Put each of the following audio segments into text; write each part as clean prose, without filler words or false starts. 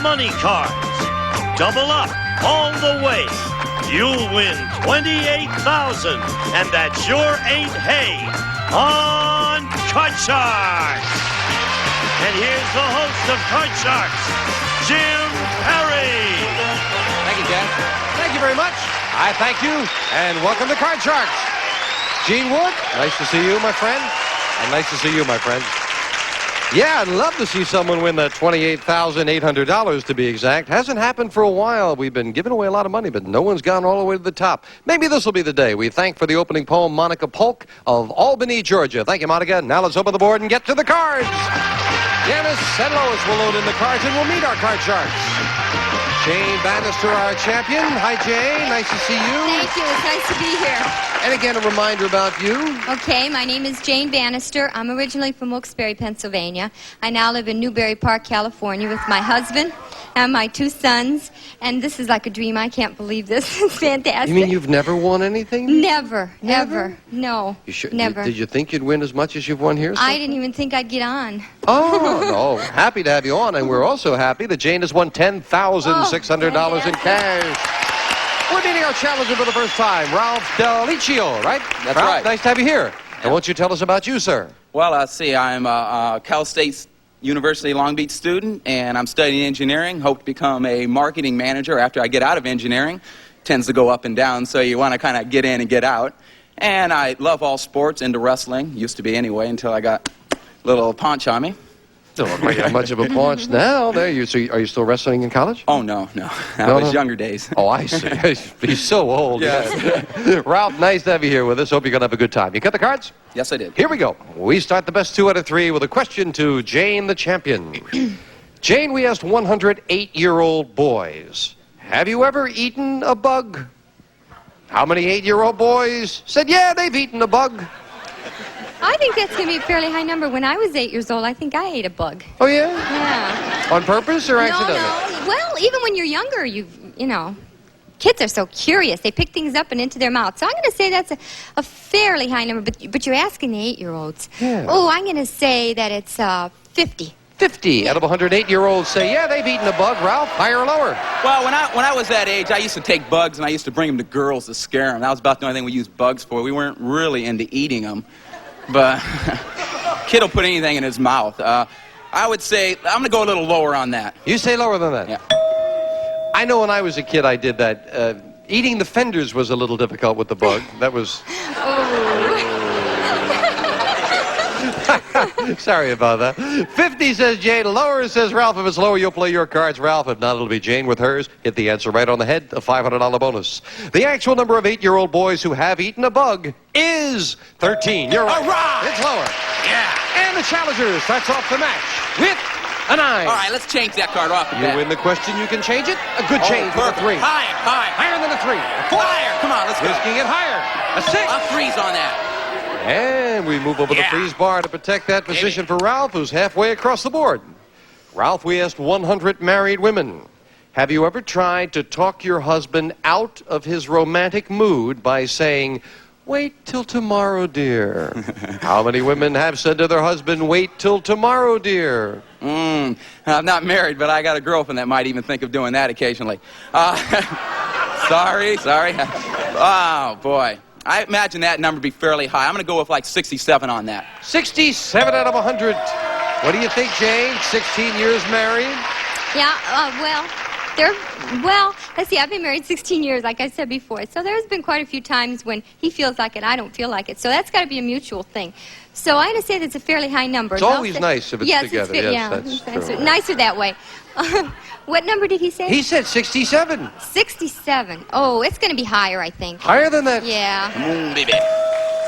money cards. Double up all the way. You'll win $28,000, and that's your 8 hay on Card Sharks. And here's the host of Card Sharks, Jim Perry. Thank you, Ken. Thank you very much. I thank you, and welcome to Card Sharks. Gene Wood, nice to see you, my friend. And nice to see you, my friend. Yeah, I'd love to see someone win that $28,800 to be exact. Hasn't happened for a while. We've been giving away a lot of money, but no one's gone all the way to the top. Maybe this will be the day. We thank for the opening poem Monica Polk of Albany, Georgia. Thank you, Monica. Now let's open the board and get to the cards. Janice and Lois will load in the cards, and we'll meet our Card Sharks. Jane Bannister, our champion. Hi, Jane. Nice to see you. Thank you. It's nice to be here. And again, a reminder about you. Okay, my name is Jane Bannister. I'm originally from Wilkes-Barre, Pennsylvania. I now live in Newbury Park, California with my husband and my 2 sons. And this is like a dream. I can't believe this. It's fantastic. You mean you've never won anything? Never. No. You sure? Never. Did you think you'd win as much as you've won here? I didn't even think I'd get on. Oh, no. Happy to have you on, and we're also happy that Jane has won $10,600 in cash. We're meeting our challenger for the first time, Ralph Deliccio, right? That's Ralph, right. nice to have you here. And won't you tell us about you, sir? Well, I'm a Cal State University Long Beach student, and I'm studying engineering. Hope to become a marketing manager after I get out of engineering. Tends to go up and down, so you want to kind of get in and get out. And I love all sports, into wrestling. Used to be anyway, until I got a little paunch on me. Don't look like you have much of a paunch now. There, so are you still wrestling in college? Oh, no. That was younger days. Oh, I see. He's so old. Yes. Ralph, nice to have you here with us. Hope you're going to have a good time. You cut the cards? Yes, I did. Here we go. We start the best 2 out of 3 with a question to Jane, the champion. Jane, we asked 108-year-old boys, have you ever eaten a bug? How many 8-year-old boys said, yeah, they've eaten a bug? I think that's going to be a fairly high number. When I was 8 years old, I think I ate a bug. Oh, yeah? Yeah. On purpose or accidentally? No. Well, even when you're younger, you know, kids are so curious. They pick things up and into their mouth. So I'm going to say that's a fairly high number. But you're asking the 8-year-olds. Yeah. Oh, I'm going to say that it's 50. 50 out of 108-year-olds say, yeah, they've eaten a bug. Ralph, higher or lower? Well, when I was that age, I used to take bugs, and I used to bring them to girls to scare them. That was about the only thing we used bugs for. We weren't really into eating them. But kid will put anything in his mouth. I would say, I'm going to go a little lower on that. You say lower than that? Yeah. I know when I was a kid I did that. Eating the fenders was a little difficult with the bug. That was... Sorry about that. 50 says Jane. Lower says Ralph. If it's lower, you'll play your cards, Ralph. If not, it'll be Jane with hers. Hit the answer right on the head. A $500 bonus. The actual number of 8-year-old boys who have eaten a bug is 13. You're right. All right. It's lower. Yeah. And the challenger starts off the match with a 9. All right, let's change that card off. You win the question, you can change it. A good change with a 3. Higher. Higher than a 3. A 4. Higher. Come on, let's go. Risking it higher. A 6. A freeze on that. And we move over the freeze bar to protect that position for Ralph, who's halfway across the board. Ralph, we asked 100 married women, have you ever tried to talk your husband out of his romantic mood by saying, wait till tomorrow, dear? How many women have said to their husband, wait till tomorrow, dear? I'm not married, but I got a girlfriend that might even think of doing that occasionally. Sorry. Oh, boy. I imagine that number to be fairly high. I'm going to go with like 67 on that. 67 out of 100. What do you think, Jane? 16 years married? Yeah, let's see, I've been married 16 years, like I said before. So there's been quite a few times when he feels like it, I don't feel like it. So that's got to be a mutual thing. So I'm going to say that's a fairly high number. It's always nice if it's together. Yes, that's true. Nicer that way. What number did he say? He said 67. 67. Oh, it's going to be higher, I think. Higher than that? Yeah. Baby.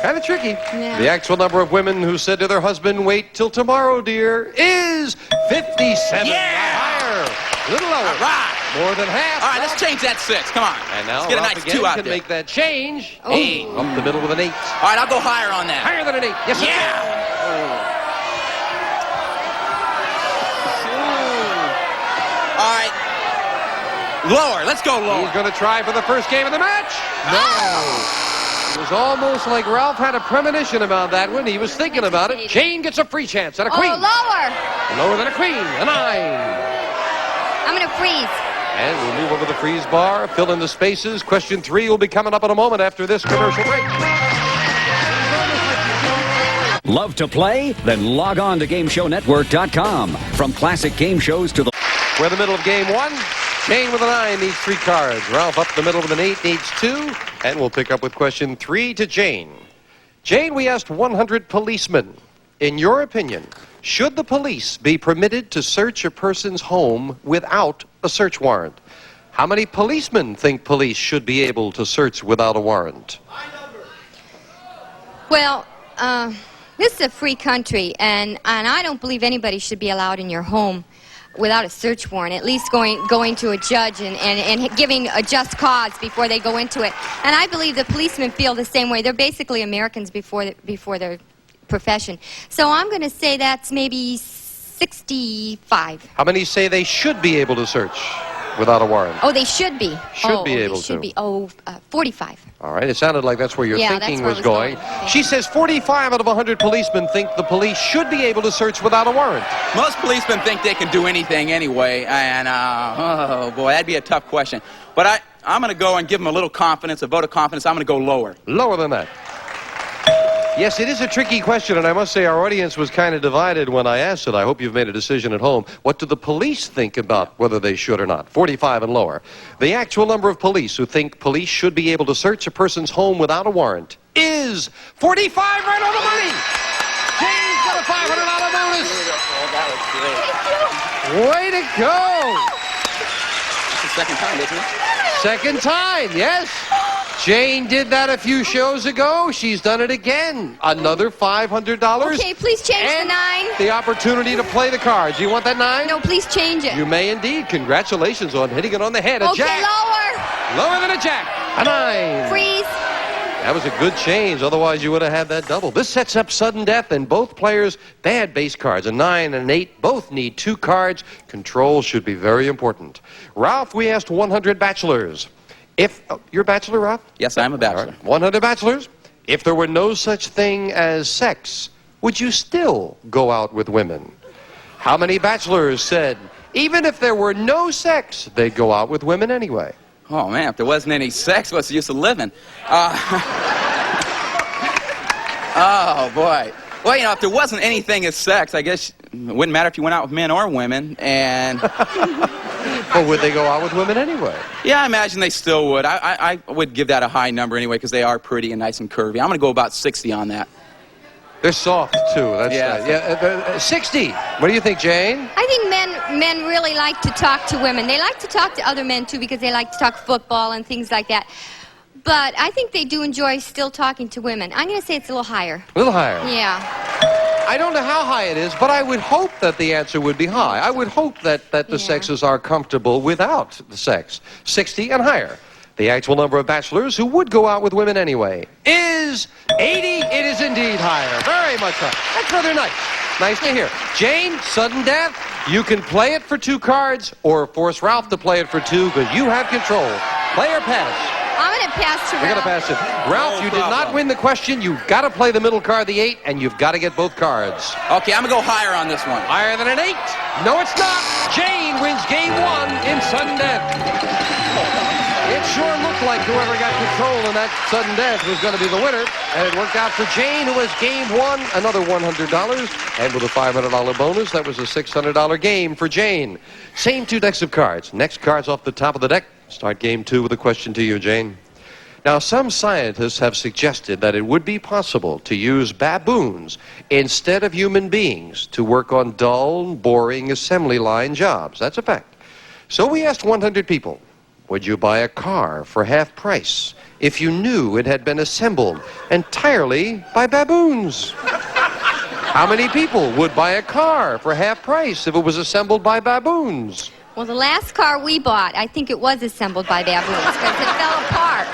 Kind of tricky. Yeah. The actual number of women who said to their husband, wait till tomorrow, dear, is 57. Yeah. Higher. A little lower. All right. More than half. All right, let's change that 6. Come on. And now let's get a Ralph nice again 2 out can there. make that change. Oh. 8. Up the middle with an 8. All right, I'll go higher on that. Higher than an 8. Yes, sir. Yeah. All right. Lower. Let's go lower. He's going to try for the first game of the match. No. It was almost like Ralph had a premonition about that one. He was thinking about it. Jane gets a free chance at a queen. Oh, lower. Lower than a queen. A 9. I'm going to freeze. And we'll move over the freeze bar, fill in the spaces. Question 3 will be coming up in a moment after this commercial break. Love to play? Then log on to GameShowNetwork.com. From classic game shows to the... We're in the middle of game 1. Jane with a 9 needs 3 cards. Ralph up the middle with an 8 needs 2. And we'll pick up with question 3 to Jane. Jane, we asked 100 policemen. In your opinion, should the police be permitted to search a person's home without a search warrant? How many policemen think police should be able to search without a warrant? Well, this is a free country, and I don't believe anybody should be allowed in your home without a search warrant, at least going to a judge and giving a just cause before they go into it. And I believe the policemen feel the same way. They're basically Americans before their profession. So I'm going to say that's maybe 65. How many say they should be able to search without a warrant? Oh, they should be. Should be able they should to. Be. Oh, 45. All right, it sounded like that's where your Yeah, thinking that's was where I was going. going. She says 45 out of 100 policemen think the police should be able to search without a warrant. Most policemen think they can do anything anyway, and oh boy, that'd be a tough question. But I'm going to go and give them a little confidence, a vote of confidence. I'm going to go lower. Lower than that. Yes, it is a tricky question, and I must say our audience was kind of divided when I asked it. I hope you've made a decision at home. What do the police think about whether they should or not? 45 and lower. The actual number of police who think police should be able to search a person's home without a warrant is 45, right on the money! Jane's got a $500 bonus! Way to go! It's the second time, isn't it? Second time, yes. Jane did that a few shows ago. She's done it again. Another $500. Okay, please change and the 9. the opportunity to play the cards. You want that 9? No, please change it. You may indeed. Congratulations on hitting it on the head. A Okay, jack. lower. Lower than a jack. A 9. Freeze. That was a good change. Otherwise, you would have had that double. This sets up sudden death, and both players, bad base cards. A 9 and an 8 both need 2 cards. Control should be very important. Ralph, we asked 100 bachelors. You're a bachelor, Ralph? Yes, I'm a bachelor. All right. 100 bachelors. If there were no such thing as sex, would you still go out with women? How many bachelors said, even if there were no sex, they'd go out with women anyway? Oh, man, if there wasn't any sex, what's the use of living? Oh, boy. Well, you know, if there wasn't anything as sex, I guess it wouldn't matter if you went out with men or women, and... Or would they go out with women anyway? Yeah, I imagine they still would. I would give that a high number anyway, because they are pretty and nice and curvy. I'm going to go about 60 on that. They're soft, too. That's Yeah. 60. What do you think, Jane? I think men really like to talk to women. They like to talk to other men, too, because they like to talk football and things like that. But I think they do enjoy still talking to women. I'm going to say it's a little higher. A little higher. Yeah. I don't know how high it is, but I would hope that the answer would be high. I would hope that the sexes are comfortable without the sex. 60 and higher. The actual number of bachelors who would go out with women anyway is 80. It is indeed higher. Very much higher. That's rather nice. Nice to hear. Jane, sudden death. You can play it for 2 cards or force Ralph to play it for 2 because you have control. Play or pass? I'm going to pass to Ralph. We're going to pass it. Ralph, you did not win the question. You've got to play the middle card, the 8, and you've got to get both cards. Okay, I'm going to go higher on this one. Higher than an 8? No, it's not. Jane wins game 1 in sudden death. It sure looked like whoever got control in that sudden death was going to be the winner, and it worked out for Jane, who has game 1, another $100, and with a $500 bonus, that was a $600 game for Jane. Same 2 decks of cards. Next card's off the top of the deck. Start game 2 with a question to you, Jane. Now, some scientists have suggested that it would be possible to use baboons instead of human beings to work on dull, boring assembly line jobs. That's a fact. So we asked 100 people, would you buy a car for half price if you knew it had been assembled entirely by baboons? How many people would buy a car for half price if it was assembled by baboons? Well, the last car we bought, I think it was assembled by baboons because it fell apart.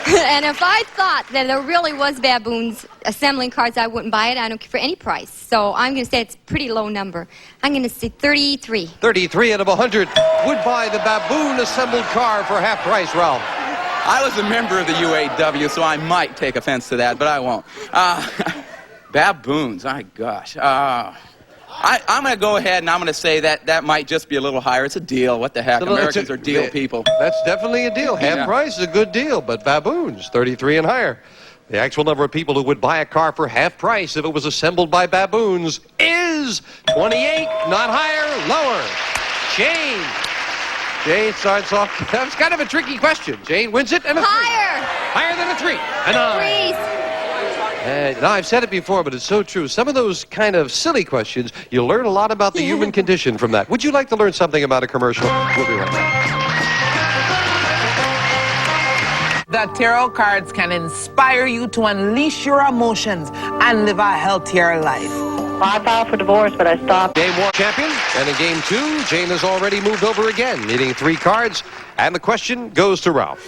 And if I thought that there really was baboons assembling cars, I wouldn't buy it. I don't care for any price. So I'm going to say it's a pretty low number. I'm going to say 33. 33 out of 100 would buy the baboon assembled car for half price, Ralph. I was a member of the UAW, so I might take offense to that, but I won't. Baboons, my gosh. I'm going to go ahead and I'm going to say that might just be a little higher. It's a deal. What the heck? Americans are deal people. That's definitely a deal. Half price is a good deal, but baboons, 33 and higher. The actual number of people who would buy a car for half price if it was assembled by baboons is 28, not higher, lower. Jane. Jane starts off. That was kind of a tricky question. Jane wins it and a 3. Higher than a 3. A 9. Freeze. Now, I've said it before, but it's so true. Some of those kind of silly questions, you learn a lot about the human condition from that. Would you like to learn something about a commercial? We'll be right back. The tarot cards can inspire you to unleash your emotions and live a healthier life. I filed for divorce, but I stopped. Game 1 champion, and in game 2, Jane has already moved over again, needing 3 cards, and the question goes to Ralph.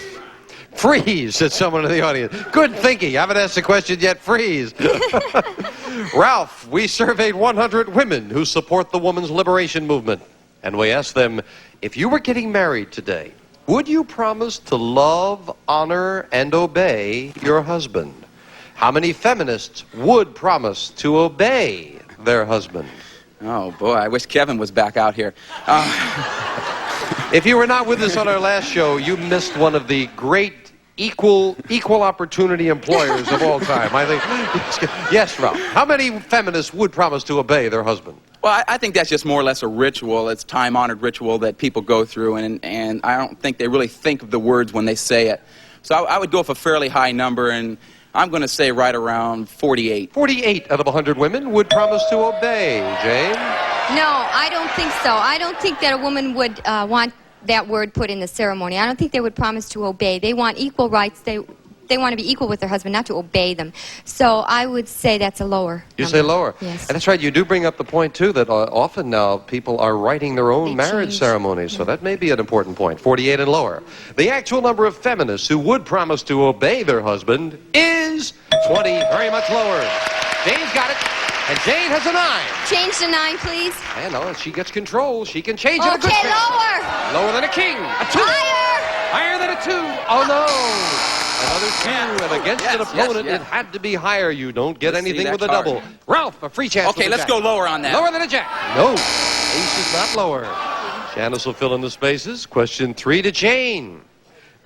Freeze, said someone in the audience. Good thinking. I haven't asked the question yet. Freeze. Ralph, we surveyed 100 women who support the women's liberation movement. And we asked them, if you were getting married today, would you promise to love, honor, and obey your husband? How many feminists would promise to obey their husband? Oh, boy, I wish Kevin was back out here. If you were not with us on our last show, you missed one of the great equal opportunity employers of all time. I think. Yes, Ralph. How many feminists would promise to obey their husband? Well, I think that's just more or less a ritual. It's time-honored ritual that people go through, and I don't think they really think of the words when they say it. So I would go with a fairly high number, and I'm going to say right around 48. 48 out of 100 women would promise to obey, Jane. No, I don't think so. I don't think that a woman would want that word put in the ceremony. I don't think they would promise to obey. They want equal rights. They want to be equal with their husband, not to obey them. So I would say that's a lower You number. say lower. Yes. And that's right. You do bring up the point, too, that often now people are writing their own marriage ceremonies. So that may be an important point. 48 and lower. The actual number of feminists who would promise to obey their husband is 20, very much lower. Jane's got it. And Jane has a 9. Change the 9, please. I know, she gets control. She can change it. Okay, lower. Lower than a king. A 2. Higher. Higher than a 2. Oh, no. Another 2. And against an opponent, it had to be higher. You don't get Let's see anything that with a card. double. Ralph, a free chance. Okay, let's go lower on that. Lower than a jack. No. Ace is not lower. Janice will fill in the spaces. Question 3 to Jane.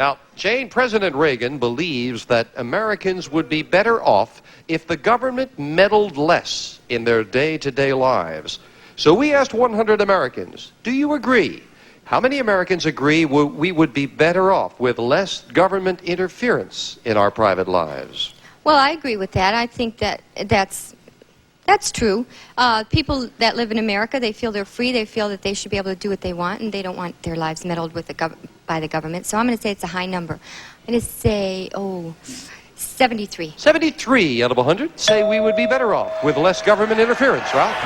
Now, Jane, President Reagan believes that Americans would be better off if the government meddled less in their day-to-day lives. So we asked 100 Americans, do you agree? How many Americans agree we would be better off with less government interference in our private lives? Well, I agree with that. I think that's true. People that live in America, they feel they're free. They feel that they should be able to do what they want, and they don't want their lives meddled with by the government. So I'm going to say it's a high number. I'm going to say, 73. 73 out of 100 say we would be better off with less government interference, Ralph.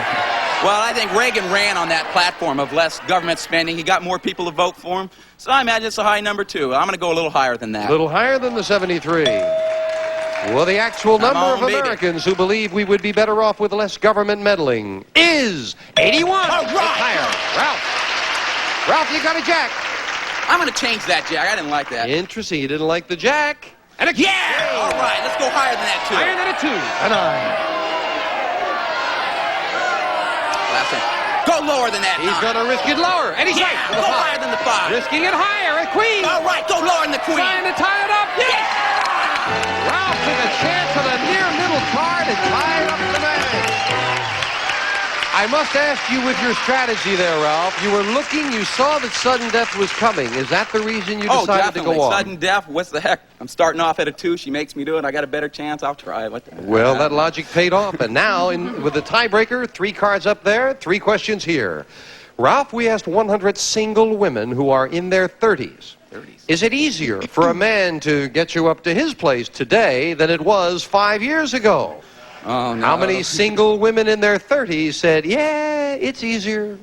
Well, I think Reagan ran on that platform of less government spending. He got more people to vote for him. So I imagine it's a high number, too. I'm going to go a little higher than that. A little higher than the 73. Well, the actual number of Americans who believe we would be better off with less government meddling is 81. All right. It's higher. Ralph, you got a jack. I'm going to change that, Jack. I didn't like that. Interesting. You didn't like the jack. And a Yeah! All right, let's go higher than that, too. Higher than a 2. A 9. Last one. Go lower than that. He's going to risk it lower. And he's right. Go higher than the 5. Risking it higher. A queen. All right, go lower than the queen. Trying to tie it up. Yeah! Ralph took a chance on a near middle card and tied up the match. I must ask you with your strategy there, Ralph. You were looking, you saw that sudden death was coming. Is that the reason you decided to go on? Sudden death, what's the heck? I'm starting off at a 2. She makes me do it. I got a better chance. I'll try. What the heck? Well, that logic paid off. And now, with the tiebreaker, 3 cards up there, 3 questions here. Ralph, we asked 100 single women who are in their 30s. Is it easier for a man to get you up to his place today than it was 5 years ago? Oh, no. How many single women in their 30s said, yeah, it's easier?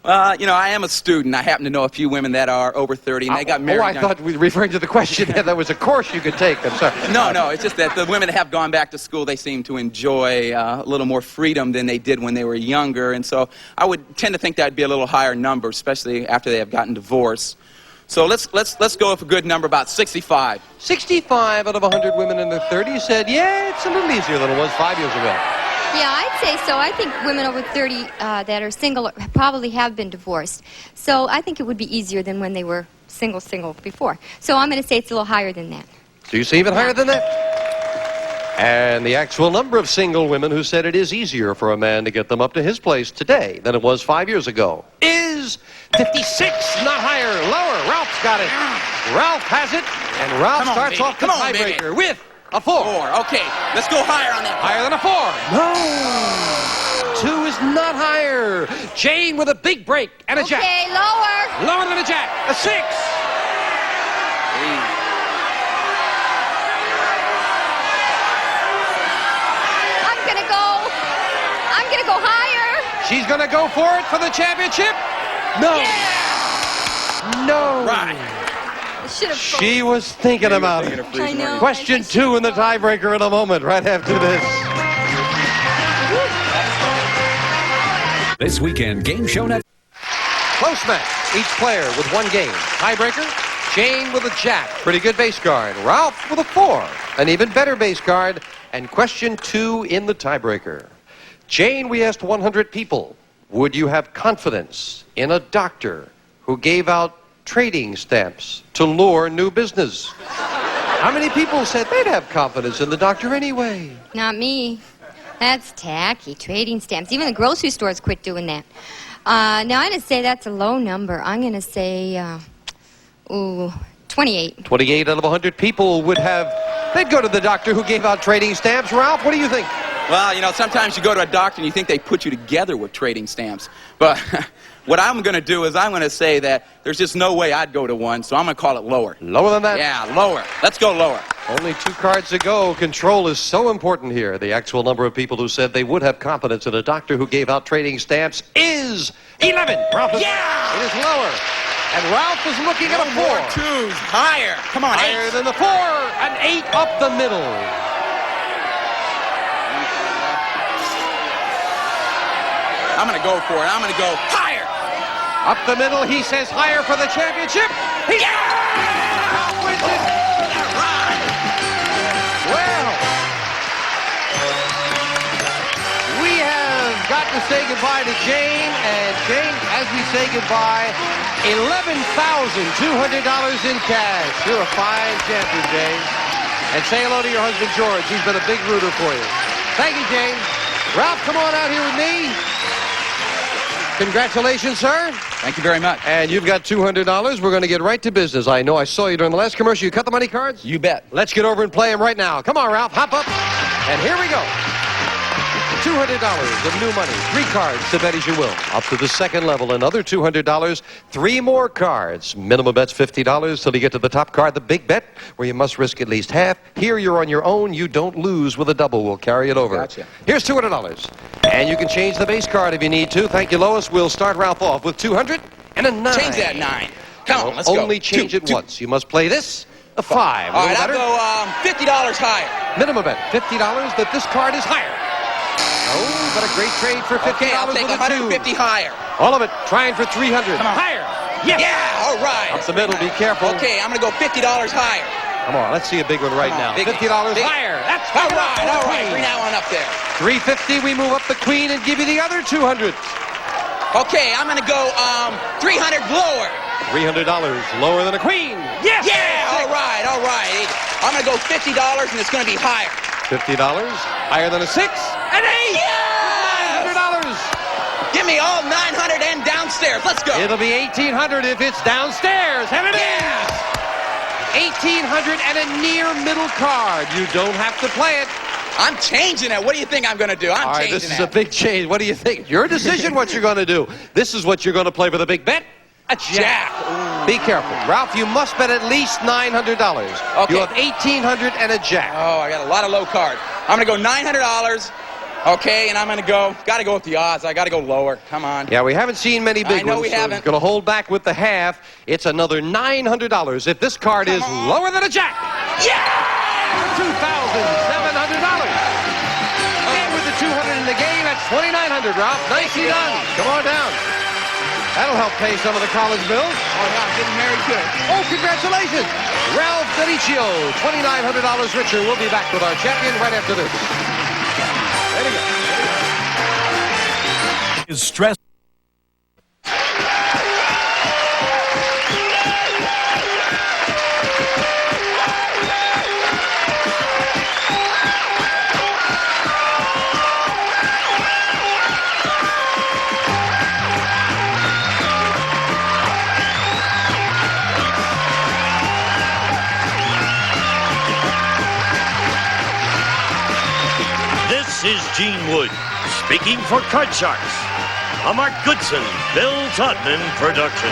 I am a student. I happen to know a few women that are over 30, and they got married. I thought we were referring to the question. That was a course you could take. I'm sorry. No, it's just that the women that have gone back to school, they seem to enjoy a little more freedom than they did when they were younger, and so I would tend to think that would be a little higher number, especially after they have gotten divorced. So let's go with a good number, about 65. 65 out of 100 women in their 30s said, yeah, it's a little easier than it was 5 years ago. Yeah, I'd say so. I think women over 30 that are single probably have been divorced. So I think it would be easier than when they were single before. So I'm going to say it's a little higher than that. Do you say even higher than that? And the actual number of single women who said it is easier for a man to get them up to his place today than it was 5 years ago is 56, not higher, lower. Ralph's got it. Ralph has it, and Ralph Come on, starts baby. off the Come on, tiebreaker baby. with a 4. 4. Okay, let's go higher on that. Higher than a 4. No. 2 is not higher. Jane with a big break and a jack. Okay, lower. Lower than a jack. A 6. I'm gonna go higher. She's going to go for it for the championship. No. No. Right. I should have. She was thinking about it. I know. Question 2 in the tiebreaker in a moment, right after this. This weekend, Game Show Network. Close match. Each player with 1 game. Tiebreaker, Jane with a jack. Pretty good base card. Ralph with a 4. An even better base card. And question 2 in the tiebreaker. Jane, we asked 100 people, would you have confidence in a doctor who gave out trading stamps to lure new business? How many people said they'd have confidence in the doctor anyway? Not me. That's tacky. Trading stamps. Even the grocery stores quit doing that. Now, I'm going to say that's a low number. I'm going to say, 28. 28 out of 100 people would have, they'd go to the doctor who gave out trading stamps. Ralph, what do you think? Well, you know, sometimes you go to a doctor and you think they put you together with trading stamps. But what I'm going to do is I'm going to say that there's just no way I'd go to one, so I'm going to call it lower. Lower than that? Yeah, lower. Let's go lower. Only 2 cards to go. Control is so important here. The actual number of people who said they would have confidence in a doctor who gave out trading stamps is 11. Ralph is, Yeah! It is lower. And Ralph is looking at a 4. More 2s. Higher. Come on, Higher 8. than the 4. An 8 up the middle. I'm going to go for it. I'm going to go higher. Up the middle, he says higher for the championship. He wins it. Well, we have got to say goodbye to Jane. And Jane, as we say goodbye, $11,200 in cash. You're a fine champion, Jane. And say hello to your husband, George. He's been a big rooter for you. Thank you, Jane. Ralph, come on out here with me. Congratulations, sir. Thank you very much. And you've got $200. We're going to get right to business. I know I saw you during the last commercial. You cut the money cards? You bet. Let's get over and play them right now. Come on, Ralph. Hop up. And here we go. $200 of new money. 3 cards to bet as you will. Up to the second level, another $200. 3 more cards. Minimum bet's $50 till you get to the top card, the big bet, where you must risk at least half. Here you're on your own. You don't lose with a double. We'll carry it over. Gotcha. Here's $200. And you can change the base card if you need to. Thank you, Lois. We'll start Ralph off with 200 and a 9. Change that 9. Come on, let's go. Only change it once. You must play this. A 5. All right, I'll better. go $50 higher. Minimum bet $50 that this card is higher. Oh, but a great trade for $50 Okay, I'll take with a 2. 150 higher. All of it trying for 300. Come on. Higher. Yes. Yeah, all right. Up the middle, be careful. Okay, I'm going to go $50 higher. Come on, let's see a big one right now. Big- $50 big- higher. That's All big enough for right, all the right. queen. Bring that one up there. 350, we move up the queen and give you the other 200. Okay, I'm going to go 300 lower. $300 lower than a queen. Yes. Yeah, all right, all right. I'm going to go $50 and it's going to be higher. $50 higher than a 6. An 8. Yes! $900. Give me all 900 and downstairs. Let's go. It'll be $1,800 if it's downstairs. And it Yeah. is. $1,800 and a near middle card. You don't have to play it. I'm changing it. What do you think I'm going to do? I'm All right, changing this is it. a big change. What do you think? Your decision what you're going to do. This is what you're going to play for the big bet. A jack. Be careful. Ralph, you must bet at least $900. Okay. You have $1,800 and a jack. Oh, I got a lot of low cards. I'm going to go $900. Okay, and I'm going to got to go with the odds. I got to go lower. Come on. Yeah, we haven't seen many big I know ones. we haven't. Going to hold back with the half. It's another $900 if this card is on. lower than a jack. Yeah! $2,700. And with the 200 in the game, that's $2,900, Ralph. Nicely done. Come on down. That'll help pay some of the college bills. Oh, yeah, I'm getting married good. Oh, congratulations. Ralph D'Anicio, $2,900 richer. We'll be back with our champion right after this. Ready to go. Is stress. This is Gene Wood, speaking for Card Sharks. A Mark Goodson, Bill Todman production.